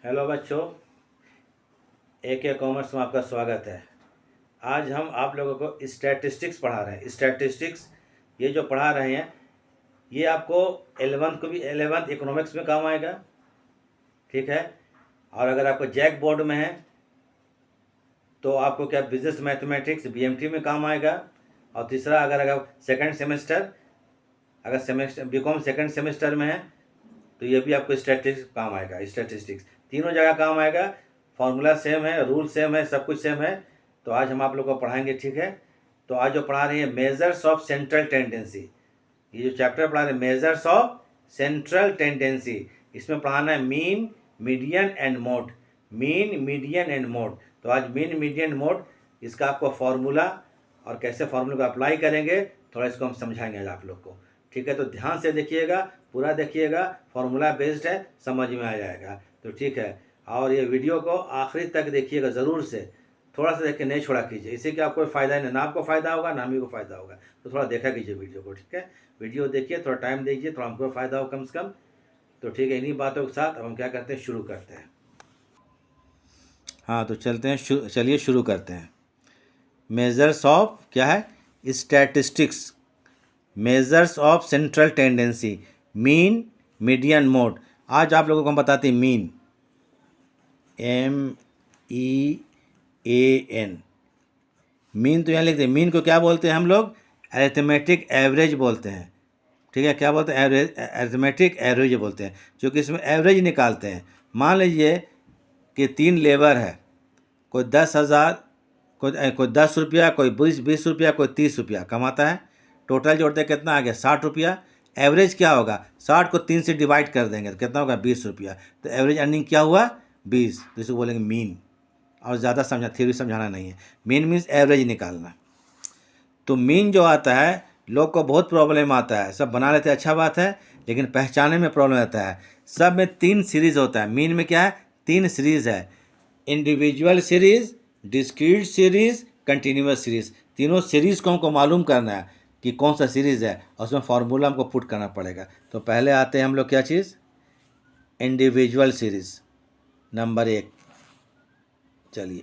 Hello बच्चों, AK commerce में आपका स्वागत है। आज हम आप लोगों को स्टैटिस्टिक्स पढ़ा रहे हैं। स्टैटिस्टिक्स ये जो पढ़ा रहे हैं ये आपको 11th इकोनॉमिक्स में काम आएगा, ठीक है। और अगर आपको जैक बोर्ड में है तो आपको क्या बिजनेस मैथमेटिक्स BMT में काम आएगा। और तीसरा अगर second semester BCom second semester में है तो ये भी आपको स्टैटिस्टिक्स काम आएगा। स्टैटिस्टिक्स तीनों जगह काम आएगा। फॉर्मूला सेम है, रूल सेम है, सब कुछ सेम है। तो आज हम आप लोगों को पढ़ाएंगे, ठीक है। तो आज जो पढ़ा रहे हैं मेजर्स ऑफ सेंट्रल टेंडेंसी, ये जो चैप्टर पढ़ा रहे हैं मेजर्स ऑफ सेंट्रल टेंडेंसी, इसमें पढ़ाना है mean, median and mode. Mean, median and mode. तो आज मीन, मीडियन, मोड, इसका आपको फॉर्मूला और कैसे फार्मूले को अप्लाई करेंगे थोड़ा इसको हम समझाएंगे आज आप लोग को, ठीक है। तो ध्यान से देखिएगा, पूरा देखिएगा, फार्मूला बेस्ड है, समझ में आ जाएगा। तो ठीक है, और ये वीडियो को आखिरी तक देखिएगा ज़रूर से, थोड़ा सा देख के नहीं छोड़ा कीजिए, इससे कि आपको फ़ायदा नहीं, ना आपको फ़ायदा होगा ना हमें को फ़ायदा होगा। तो थोड़ा देखा कीजिए वीडियो को, ठीक है। वीडियो देखिए, थोड़ा टाइम दीजिए, थोड़ा हमको फ़ायदा हो कम से कम। तो ठीक है, इन्हीं बातों के साथ अब हम क्या करते हैं, शुरू करते हैं। हाँ तो चलते हैं, चलिए शुरू करते हैं। मेजर्स ऑफ क्या है, statistics, measures of central tendency, mean, median, mode. आज आप लोगों को हम बताते हैं मीन, MEAN। मीन तो यहाँ लिखते हैं, मीन को क्या बोलते हैं हम लोग, अरिथमेटिक एवरेज बोलते हैं, ठीक है। क्या बोलते हैं, एवरेज, अरिथमेटिक एवरेज बोलते हैं, क्योंकि इसमें एवरेज निकालते हैं। मान लीजिए कि 3 लेबर है, कोई 10,000, कोई 10 रुपया, कोई 20 रुपया, कोई 30 रुपया कमाता है। टोटल जोड़ते कितना आ गया, 60 रुपया। एवरेज क्या होगा, 60 को 3 से डिवाइड कर देंगे तो कितना होगा, 20 रुपया। तो एवरेज अर्निंग क्या हुआ, 20। तो इसको बोलेंगे मीन। और ज़्यादा थ्योरी समझाना नहीं है। मीन मीन्स एवरेज निकालना। तो मीन जो आता है, लोग को बहुत प्रॉब्लम आता है। सब बना लेते हैं, अच्छा बात है, लेकिन पहचाने में प्रॉब्लम आता है। सब में 3 सीरीज़ होता है। मीन में क्या है, 3 सीरीज़ है, individual series, discrete series, continuous series. तीनों सीरीज़ को हमको मालूम करना है कि कौन सा सीरीज़ है, और उसमें फार्मूला हमको पुट करना पड़ेगा। तो पहले आते हैं हम लोग क्या चीज़, इंडिविजुअल सीरीज़, नंबर 1। चलिए,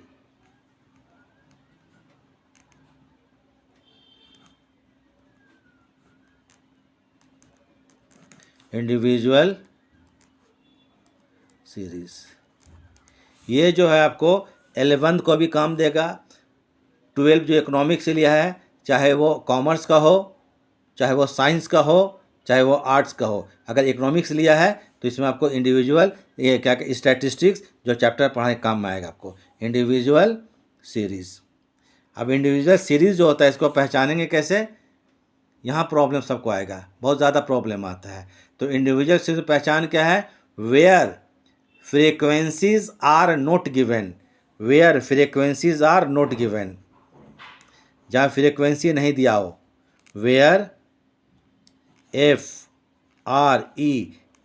इंडिविजुअल सीरीज़, ये जो है आपको 11th को भी काम देगा। 12 जो इकोनॉमिक्स से लिया है, चाहे वो कॉमर्स का हो, चाहे वो साइंस का हो, चाहे वो आर्ट्स का हो, अगर इकोनॉमिक्स लिया है तो इसमें आपको इंडिविजुअल, ये क्या स्टैटिस्टिक्स जो चैप्टर पढ़ाने काम में आएगा आपको, इंडिविजुअल सीरीज़। अब इंडिविजुअल सीरीज़ जो होता है, इसको पहचानेंगे कैसे, यहाँ प्रॉब्लम सबको आएगा, बहुत ज़्यादा प्रॉब्लम आता है। तो इंडिविजुअल सीरीज पहचान क्या है, where frequencies are not given, where frequencies are not given, जहाँ फ्रीक्वेंसी नहीं दिया हो, वेयर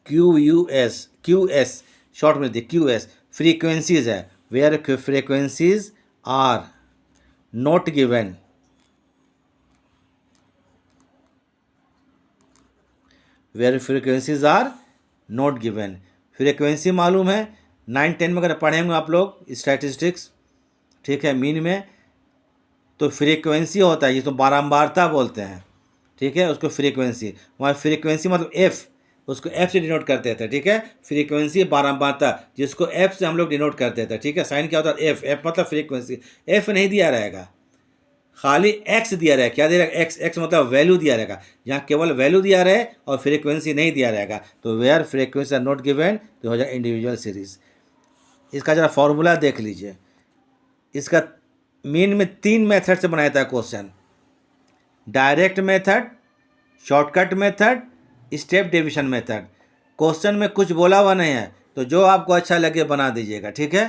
FREQUS शॉर्ट में दिए, QS फ्रीक्वेंसीज है, where frequencies are not given, where frequencies are not given. Frequency मालूम है, 9-10 में अगर पढ़ेंगे आप लोग स्टैटिस्टिक्स, ठीक है, मीन में, तो फ्रीक्वेंसी होता है, जिसको बारंबारता बोलते हैं, ठीक है, उसको फ्रीक्वेंसी, वहाँ फ्रीक्वेंसी मतलब F, उसको F से डिनोट करते थे, ठीक है। फ्रीक्वेंसी बारंबारता, जिसको F से हम लोग डिनोट करते थे, ठीक है। साइन क्या होता है, F मतलब फ्रीक्वेंसी। F नहीं दिया रहेगा, खाली एक्स दिया रहेगा। क्या दे रहेगा, एक्स, एक्स मतलब वैल्यू दिया रहेगा, यहाँ केवल वैल्यू दिया रहे और फ्रीक्वेंसी नहीं दिया रहेगा। तो where frequency are not given, तो हो जाएगा इंडिविजुअल सीरीज। इसका जरा फॉर्मूला देख लीजिए। इसका मीन में 3 मेथड से बनाया था question, direct method, shortcut method, step division method. Question में कुछ बोला हुआ नहीं है, तो जो आपको अच्छा लगे बना दीजिएगा, ठीक है।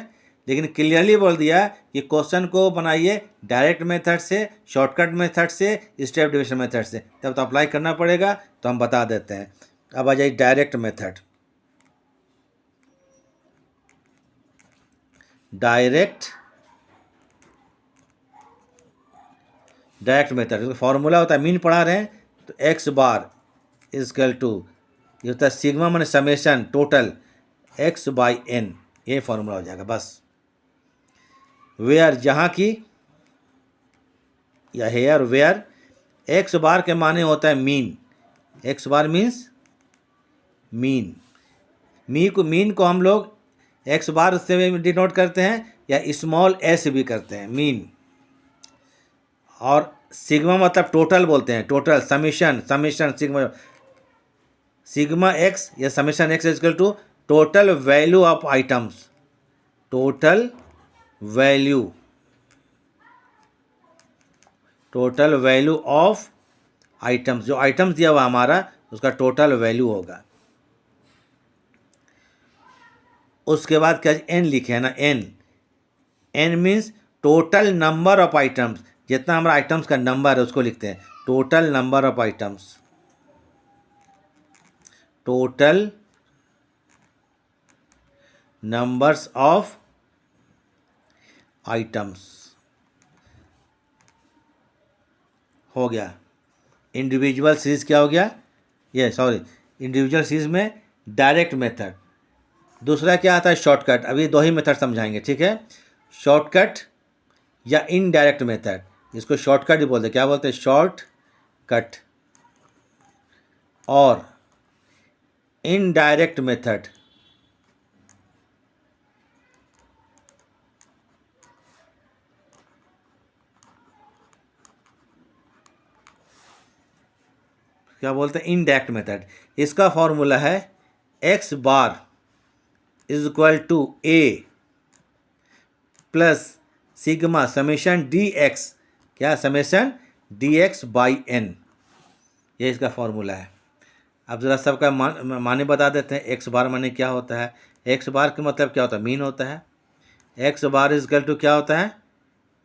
लेकिन क्लियरली बोल दिया कि क्वेश्चन को बनाइए डायरेक्ट मेथड से, शॉर्टकट मेथड से, स्टेप डिविजन मेथड से, तब तो अप्लाई करना पड़ेगा। तो हम बता देते हैं। अब आ जाइए direct method. Direct method formula होता है, मीन पढ़ा रहे हैं तो x बार इजकल टू, ये होता है सिग्मा मैंने समेशन टोटल x/n, ये फॉर्मूला हो जाएगा बस। वेयर जहाँ की या हेयर वेयर एक्स बार के माने होता है मीन। एक्स बार मीन्स मीन। मीन को हम लोग एक्स बार से डिनोट करते हैं या स्मॉल एस भी करते हैं मीन। और सिग्मा मतलब टोटल बोलते हैं, total summation sigma. Sigma x या summation x equal to total value of items. Total value of items, जो आइटम्स दिया हुआ हमारा उसका टोटल वैल्यू होगा। उसके बाद क्या एन लिखे है ना, N means total number of items. जितना हमारा आइटम्स का नंबर है उसको लिखते हैं total number of items. Total numbers of items हो गया। इंडिविजुअल सीरीज क्या हो गया, इंडिविजुअल सीरीज में डायरेक्ट मेथड। दूसरा क्या आता है, शॉर्टकट। अभी दो ही मेथड समझाएंगे, ठीक है। शॉर्टकट या इनडायरेक्ट मेथड, इसको शॉर्टकट ही बोलते हैं। क्या बोलते हैं, शॉर्टकट। और इनडायरेक्ट मेथड, क्या बोलते हैं, इनडायरेक्ट मेथड। इसका फॉर्मूला है x bar is equal to a plus sigma summation d x, क्या summation d x by n, ये इसका फॉर्मूला है। अब ज़रा सबका माने बता देते हैं। एक्स बार माने क्या होता है, एक्स बार का मतलब क्या होता है, मीन होता है। X bar is equal to क्या होता है,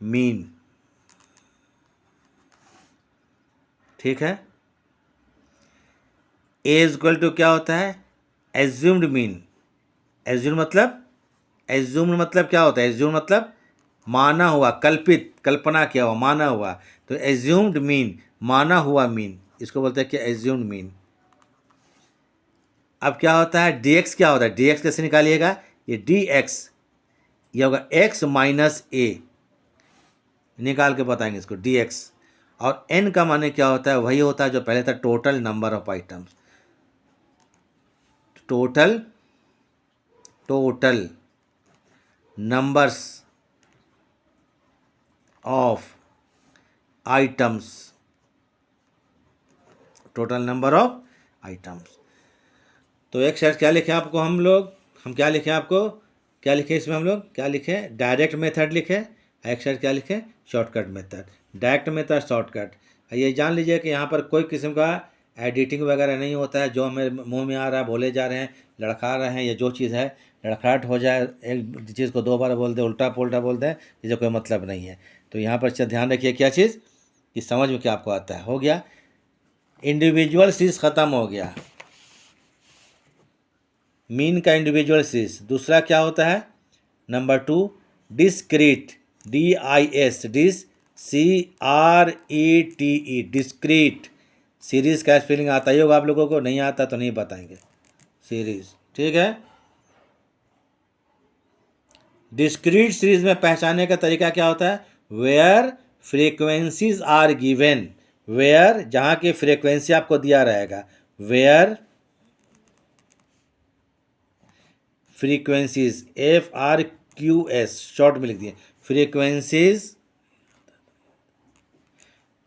मीन, ठीक है। ए इज इक्वल टू क्या होता है, एज्यूम्ड मीन। एज्यूम मतलब क्या होता है, एज्यूम मतलब माना हुआ, कल्पना किया हुआ, माना हुआ। तो एज्यूम्ड मीन, माना हुआ मीन, इसको बोलते हैं कि एज्यूम्ड मीन। अब क्या होता है, dx क्या होता है, dx कैसे निकालिएगा, ये dx ये होगा x माइनस ए, निकाल के बताएंगे इसको dx। और n का माने क्या होता है, वही होता है जो पहले था, total number of items. Total numbers of items, total number of items. तो एक साइड क्या लिखे आपको हम क्या लिखें आपको, क्या लिखे इसमें हम लोग, क्या लिखे, डायरेक्ट मेथड लिखे। एक साइड क्या लिखे, shortcut method. Direct method, shortcut. ये जान लीजिए कि यहाँ पर कोई किस्म का एडिटिंग वगैरह नहीं होता है। जो हमें मुंह में आ रहा है बोले जा रहे हैं, लड़खा रहे हैं, या जो चीज़ है लड़खड़ाहट हो जाए, एक चीज़ को दो बार बोल दे, उल्टा पुल्टा बोल दें, इससे कोई मतलब नहीं है। तो यहाँ पर ध्यान रखिए क्या चीज़, कि समझ में क्या आपको आता है। हो गया, इंडिविजुअल सीरीज ख़त्म हो गया, मीन का इंडिविजुअल सीरीज। दूसरा क्या होता है, number 2 discrete, DIS, discrete series का स्पेलिंग आता ही होगा आप लोगों को, नहीं आता तो नहीं बताएंगे, सीरीज, ठीक है। डिस्क्रीट सीरीज में पहचानने का तरीका क्या होता है, where frequencies are given, where जहाँ की फ्रीक्वेंसी आपको दिया रहेगा, वेयर फ्रीक्वेंसीज, FRQS शॉर्ट में लिख दिए, फ्रीक्वेंसीज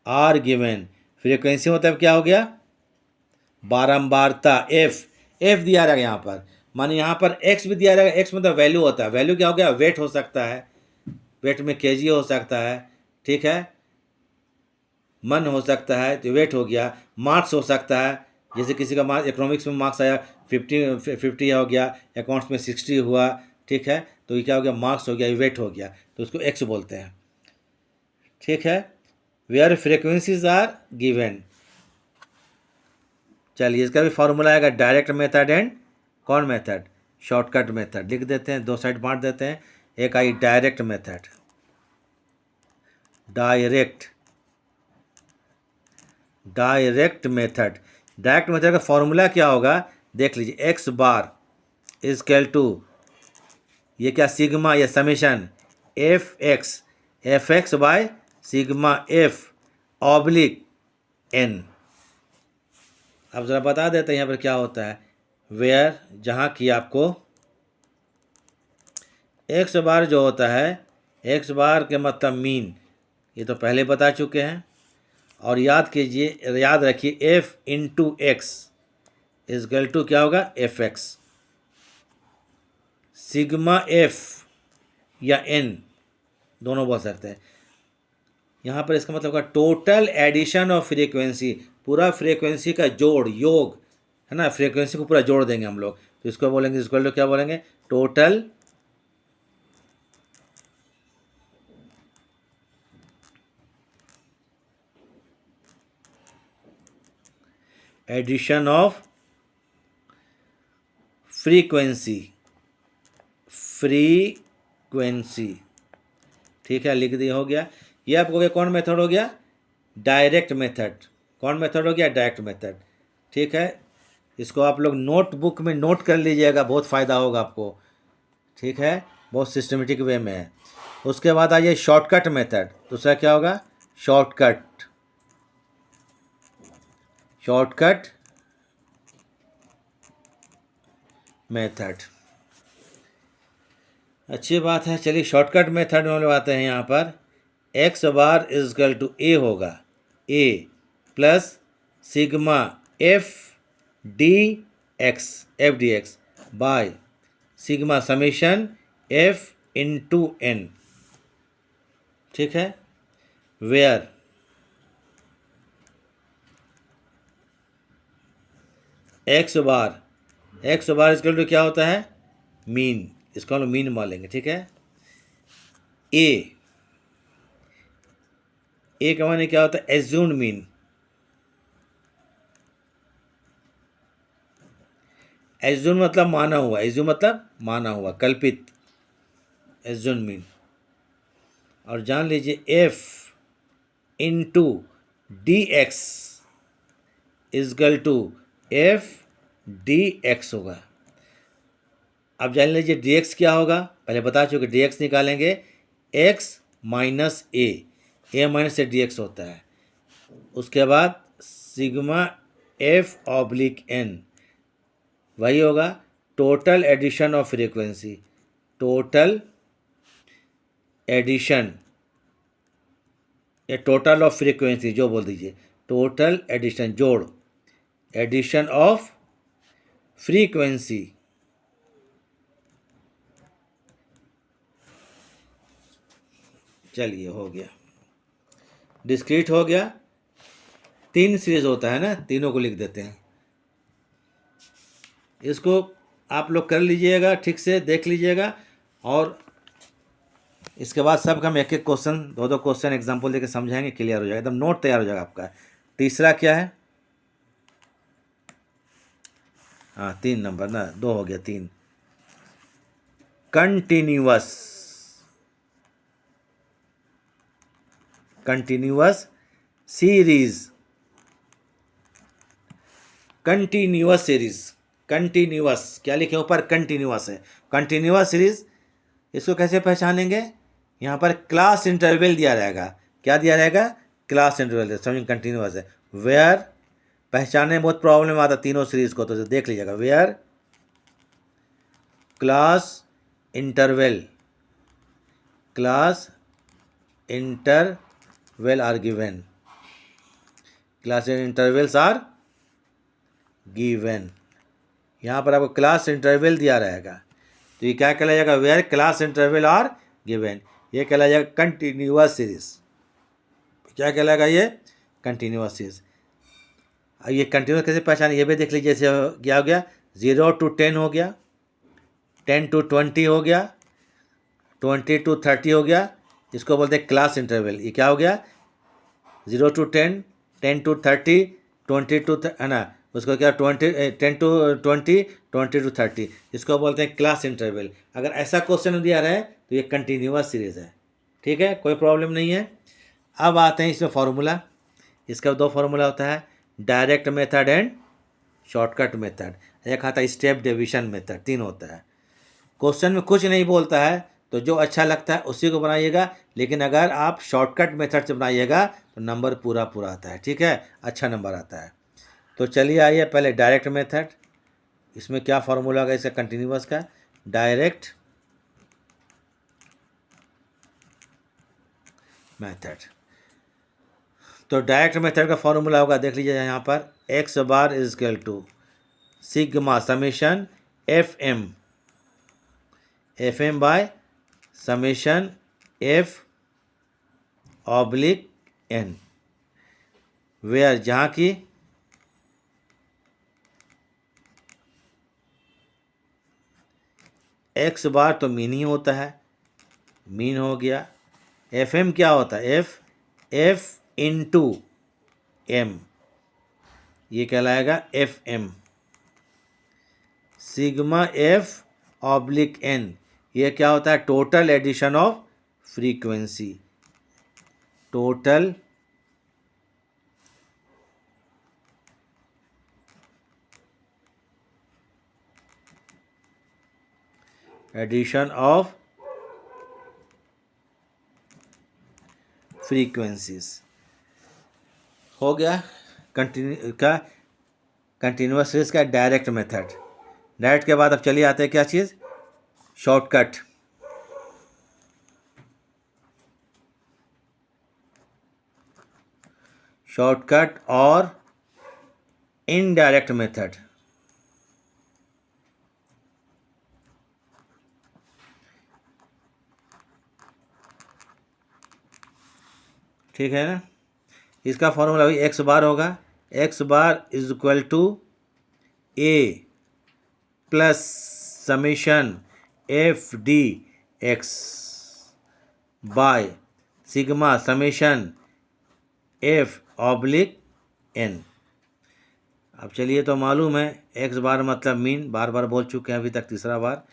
आर गिवन। फ्रीक्वेंसी मतलब क्या हो गया, बारंबारता, एफ दिया रहेगा यहाँ पर, माने यहाँ पर एक्स भी दिया रहेगा। एक्स मतलब वैल्यू होता है, वैल्यू क्या हो गया, वेट हो सकता है, वेट में केजी हो सकता है, ठीक है, मन हो सकता है तो वेट हो गया। मार्क्स हो सकता है, जैसे किसी का मार्क्स इकोनॉमिक्स में मार्क्स आया 50 हो गया, अकाउंट्स में 60 हुआ, ठीक है, तो ये क्या हो गया, मार्क्स हो गया, ये वेट हो गया, तो उसको एक्स बोलते हैं, ठीक है। Where frequencies are given. चलिए इसका भी फॉर्मूला आएगा, डायरेक्ट मेथड एंड कौन मेथड, शॉर्टकट मेथड। लिख देते हैं, दो साइड बांट देते हैं। एक I direct method, direct method का फॉर्मूला क्या होगा, देख लीजिए, एक्स बार इजकल टू ये क्या सिग्मा, ये summation f x by sigma f oblique N. अब ज़रा बता देते हैं यहाँ पर क्या होता है। वेयर, जहाँ की आपको एक्स बार जो होता है, एक्स बार के मतलब मीन, ये तो पहले बता चुके हैं। और याद कीजिए, याद रखिए f into x is equal to क्या होगा, एफ एक्स। सिग्मा एफ या एन दोनों बोल सकते हैं। यहाँ पर इसका मतलब होगा टोटल एडिशन ऑफ फ्रीक्वेंसी, पूरा फ्रीक्वेंसी का जोड़, योग है ना, फ्रीक्वेंसी को पूरा जोड़ देंगे हम लोग, तो इसको बोलेंगे, इसको क्या बोलेंगे, टोटल एडिशन ऑफ फ्रीक्वेंसी, ठीक है, लिख दिया, हो गया। ये आपको कौन मेथड हो गया, डायरेक्ट मेथड। कौन मेथड हो गया, डायरेक्ट मेथड। ठीक है, इसको आप लोग नोटबुक में नोट कर लीजिएगा, बहुत फ़ायदा होगा आपको। ठीक है, बहुत सिस्टमेटिक वे में है। उसके बाद आइए शॉर्टकट मेथड। दूसरा क्या होगा, शॉर्टकट मेथड। अच्छी बात है। चलिए शॉर्टकट मेथड में आते हैं। यहाँ पर x bar is equal to a होगा, a plus sigma f d x by sigma summation f into n. ठीक है, where x bar is equal to क्या होता है, मीन, इसको हम लोग मीन मान लेंगे। ठीक है, ए का माने क्या होता है, एज्यूम्ड मीन। एज्यूम मतलब माना हुआ, कल्पित, एज्यूम मीन। और जान लीजिए f into d x is equal to f d x होगा। अब जान लीजिए डी एक्स क्या होगा, पहले बता चुके, डी एक्स निकालेंगे एक्स माइनस ए माइनस से डी एक्स होता है। उसके बाद सिग्मा एफ ऑब्लिक एन, वही होगा total addition of frequency, total addition या टोटल ऑफ फ्रीक्वेंसी जो बोल दीजिए, टोटल एडिशन, जोड़, एडिशन ऑफ फ्रीक्वेंसी। चलिए हो गया, डिस्क्रीट हो गया। 3 सीरीज होता है ना, तीनों को लिख देते हैं। इसको आप लोग कर लीजिएगा, ठीक से देख लीजिएगा। और इसके बाद सब हम एक एक क्वेश्चन, 2-2 क्वेश्चन एग्जाम्पल देके समझाएंगे, क्लियर हो जाएगा, एकदम नोट तैयार हो जाएगा आपका। तीसरा क्या है, हाँ 3 नंबर ना, 2 हो गया, 3 कंटिन्यूअस सीरीज। कंटिन्यूअस क्या लिखे ऊपर, कंटिन्यूअस है, कंटिन्यूअस सीरीज। इसको कैसे पहचानेंगे, यहाँ पर क्लास इंटरवल दिया रहेगा। क्या दिया रहेगा, क्लास इंटरवल, समझिए कंटिन्यूअस है। वेयर, पहचानने में बहुत प्रॉब्लम आता तीनों सीरीज को, तो देख लीजिएगा, where class interval are given, class intervals are given. यहाँ पर आपको क्लास इंटरवल दिया रहेगा, तो ये क्या कहलाएगा, where class interval are given, ये कहलाएगा कंटिन्यूअस सीरीज। क्या कहलाएगा, ये कंटिन्यूअस सीरीज। ये कंटिन्यूअस कैसे पहचाने, ये भी देख लीजिए। जैसे क्या हो गया, 0 to 10 हो गया, 10 to 20 हो गया, 20 to 30 हो गया, इसको बोलते हैं क्लास इंटरवल। ये क्या हो गया, 0 to 10, 10 to 30, 20 to है ना, उसको क्या 10 to 20, 20 to 30, इसको बोलते हैं क्लास इंटरवल। अगर ऐसा क्वेश्चन दिया रहा है तो ये कंटिन्यूअस सीरीज है। ठीक है, कोई प्रॉब्लम नहीं है। अब आते हैं इसमें फार्मूला। इसका 2 फार्मूला होता है, direct method and shortcut method. एक आता है स्टेप डिवीजन मेथड, 3 होता है। क्वेश्चन में कुछ नहीं बोलता है तो जो अच्छा लगता है उसी को बनाइएगा, लेकिन अगर आप शॉर्टकट मेथड से बनाइएगा तो नंबर पूरा पूरा आता है, ठीक है, अच्छा नंबर आता है। तो चलिए आइए पहले डायरेक्ट मेथड, इसमें क्या फार्मूला होगा इसका कंटिन्यूअस का, डायरेक्ट मेथड। तो डायरेक्ट मेथड का फॉर्मूला होगा, देख लीजिए यहाँ पर, x bar is equal to sigma summation f m by summation f oblique N, where जहाँ की एक्स बार तो मीन ही होता है, मीन हो गया, एफ एम क्या होता है, एफ इंटू एम, ये कहलाएगा f m, sigma f oblique N, ये क्या होता है, total addition of frequency, total addition of frequencies हो गया कंटिन्यूअस सीरीज का डायरेक्ट मेथड। डायरेक्ट के बाद अब चलिए आते हैं क्या चीज़, शॉर्टकट। शॉर्टकट और इनडायरेक्ट मेथड। ठीक है ना, इसका फॉर्मूला भी एक्स बार होगा, x bar is equal to a plus summation f d x by sigma summation f oblique N. अब चलिए, तो मालूम है एक्स बार मतलब मीन, बार बार बोल चुके हैं अभी तक, तीसरा बार।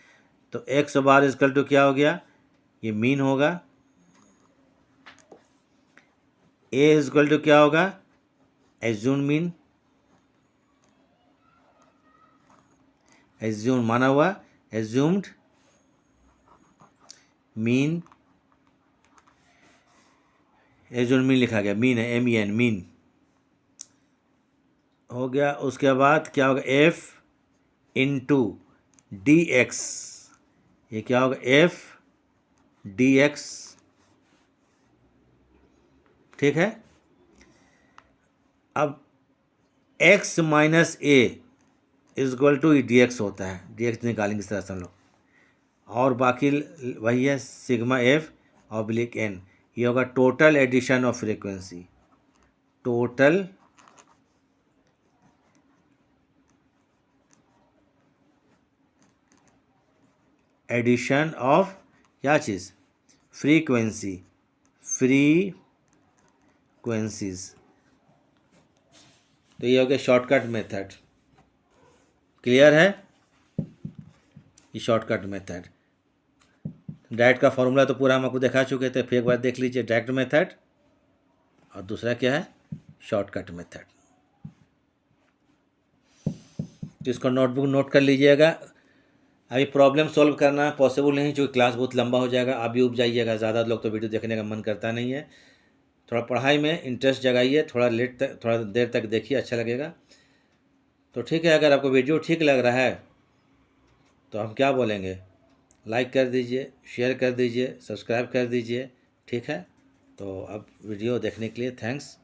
तो x bar is equal to क्या हो गया, ये मीन होगा, ए इज इक्वल टू क्या होगा, एज्यूम मीन, एज्यूम माना हुआ, एज्यूम्ड मीन, एज्यूम मीन लिखा गया, मीन है एम ई एन, मीन हो गया। उसके बाद क्या होगा, एफ इंटू डी एक्स, ये क्या होगा, एफ डी एक्स, ठीक है। अब x minus a is equal to d x होता है, डी एक्स निकालेंगे इस तरह से हम लोग, और बाकी वही है सिग्मा एफ ऑब्लिक एन, ये होगा total addition of frequency, total addition of क्या चीज़, फ्रीक्वेंसीज। तो ये हो गया शॉर्टकट मेथड, क्लियर है, ये शॉर्टकट मेथड। डायरेक्ट का फॉर्मूला तो पूरा हम आपको दिखा चुके थे, फिर एक बार देख लीजिए, डायरेक्ट मेथड और दूसरा क्या है, शॉर्टकट मेथड। तो इसको नोटबुक नोट कर लीजिएगा। अभी प्रॉब्लम सॉल्व करना पॉसिबल नहीं, क्योंकि क्लास बहुत लंबा हो जाएगा, आप भी उब जाइएगा, ज़्यादा लोग तो वीडियो देखने का मन करता नहीं है। थोड़ा पढ़ाई में इंटरेस्ट जगाइए, थोड़ा देर तक देखिए, अच्छा लगेगा। तो ठीक है, अगर आपको वीडियो ठीक लग रहा है तो हम क्या बोलेंगे, लाइक कर दीजिए, शेयर कर दीजिए, सब्सक्राइब कर दीजिए, ठीक है। तो अब वीडियो देखने के लिए थैंक्स।